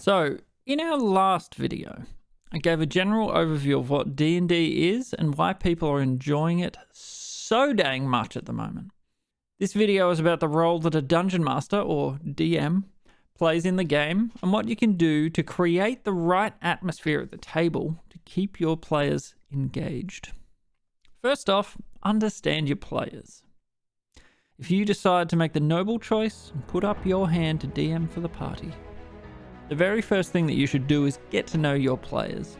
So, in our last video, I gave a general overview of what D&D is and why people are enjoying it so dang much at the moment. This video is about the role that a Dungeon Master, or DM, plays in the game and what you can do to create the right atmosphere at the table to keep your players engaged. First off, understand your players. If you decide to make the noble choice and put up your hand to DM for the party, the very first thing that you should do is get to know your players.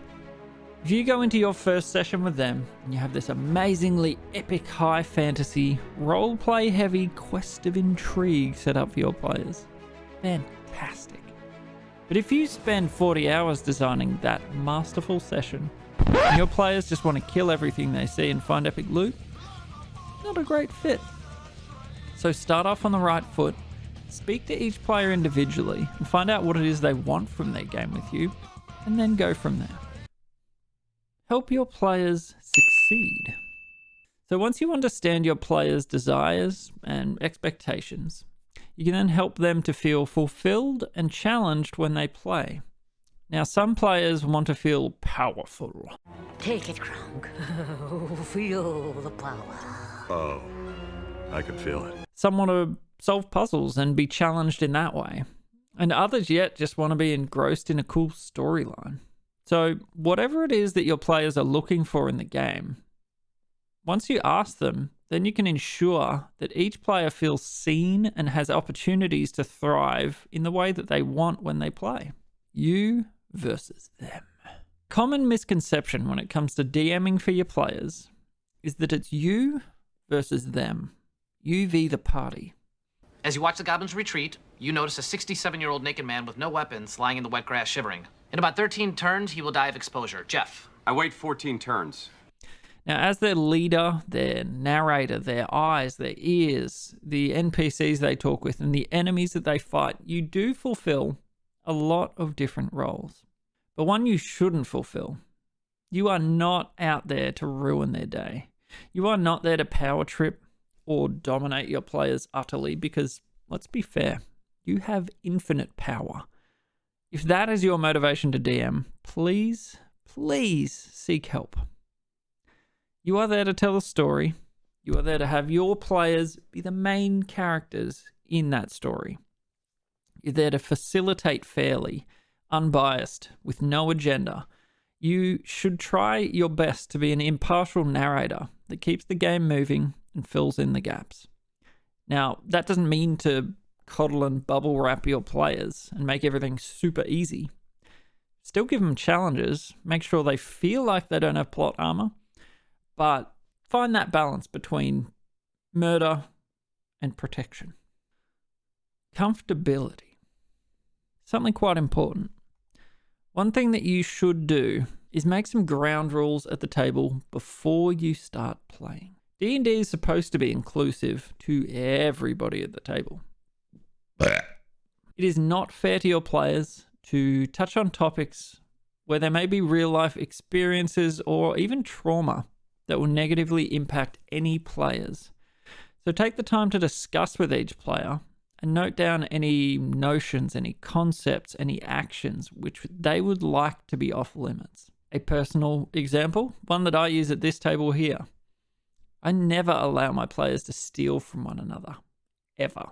If you go into your first session with them and you have this amazingly epic high fantasy, role-play heavy quest of intrigue set up for your players, fantastic. But if you spend 40 hours designing that masterful session and your players just want to kill everything they see and find epic loot, not a great fit. So start off on the right foot. Speak to each player individually and find out what it is they want from their game with you, and then go from there. Help your players succeed. So once you understand your players' desires and expectations, you can then help them to feel fulfilled and challenged when they play. Now, some players want to feel powerful. Take it, Kronk. Feel the power. Oh, I can feel it. Some want to solve puzzles and be challenged in that way. And others yet just want to be engrossed in a cool storyline. So whatever it is that your players are looking for in the game, once you ask them, then you can ensure that each player feels seen and has opportunities to thrive in the way that they want when they play. You versus them. Common misconception when it comes to DMing for your players is that it's you versus them. You v the party. As you watch the goblins retreat, you notice a 67-year-old naked man with no weapons lying in the wet grass shivering. In about 13 turns, he will die of exposure. Jeff. I wait 14 turns. Now, as their leader, their narrator, their eyes, their ears, the NPCs they talk with, and the enemies that they fight, you do fulfill a lot of different roles. But one you shouldn't fulfill. You are not out there to ruin their day. You are not there to power trip or dominate your players utterly, because, let's be fair, you have infinite power. If that is your motivation to DM, please seek help. You are there to tell a story. You are there to have your players be the main characters in that story. You're there to facilitate fairly, unbiased, with no agenda. You should try your best to be an impartial narrator that keeps the game moving and fills in the gaps. Now, that doesn't mean to coddle and bubble wrap your players and make everything super easy. Still give them challenges, make sure they feel like they don't have plot armor, but find that balance between murder and protection. Comfortability. Something quite important. One thing that you should do is make some ground rules at the table before you start playing. D&D is supposed to be inclusive to everybody at the table. It is not fair to your players to touch on topics where there may be real-life experiences or even trauma that will negatively impact any players. So take the time to discuss with each player and note down any notions, any concepts, any actions which they would like to be off limits. A personal example, one that I use at this table here. I never allow my players to steal from one another, ever.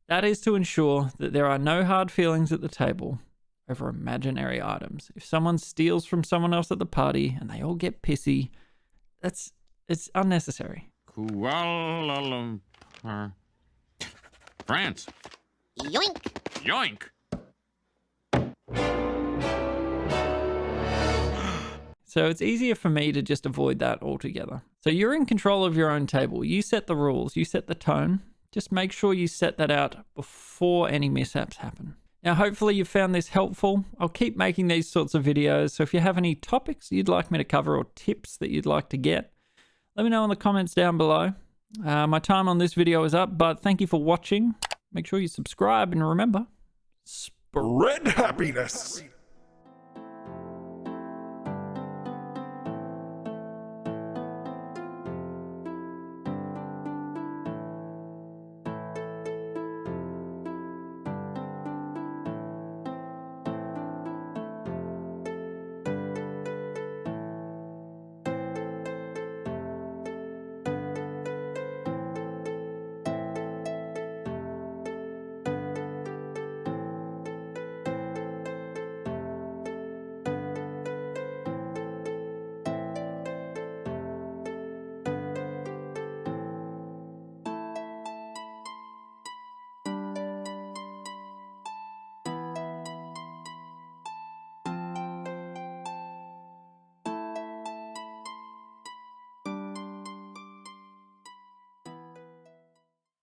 That is to ensure that there are no hard feelings at the table over imaginary items. If someone steals from someone else at the party and they all get pissy, it's unnecessary. Kuala Lumpur, France. Yoink! Yoink! So it's easier for me to just avoid that altogether. So you're in control of your own table. You set the rules, you set the tone. Just make sure you set that out before any mishaps happen. Now, hopefully you found this helpful. I'll keep making these sorts of videos. So if you have any topics you'd like me to cover or tips that you'd like to get, let me know in the comments down below. My time on this video is up, but thank you for watching. Make sure you subscribe and remember, Spread happiness.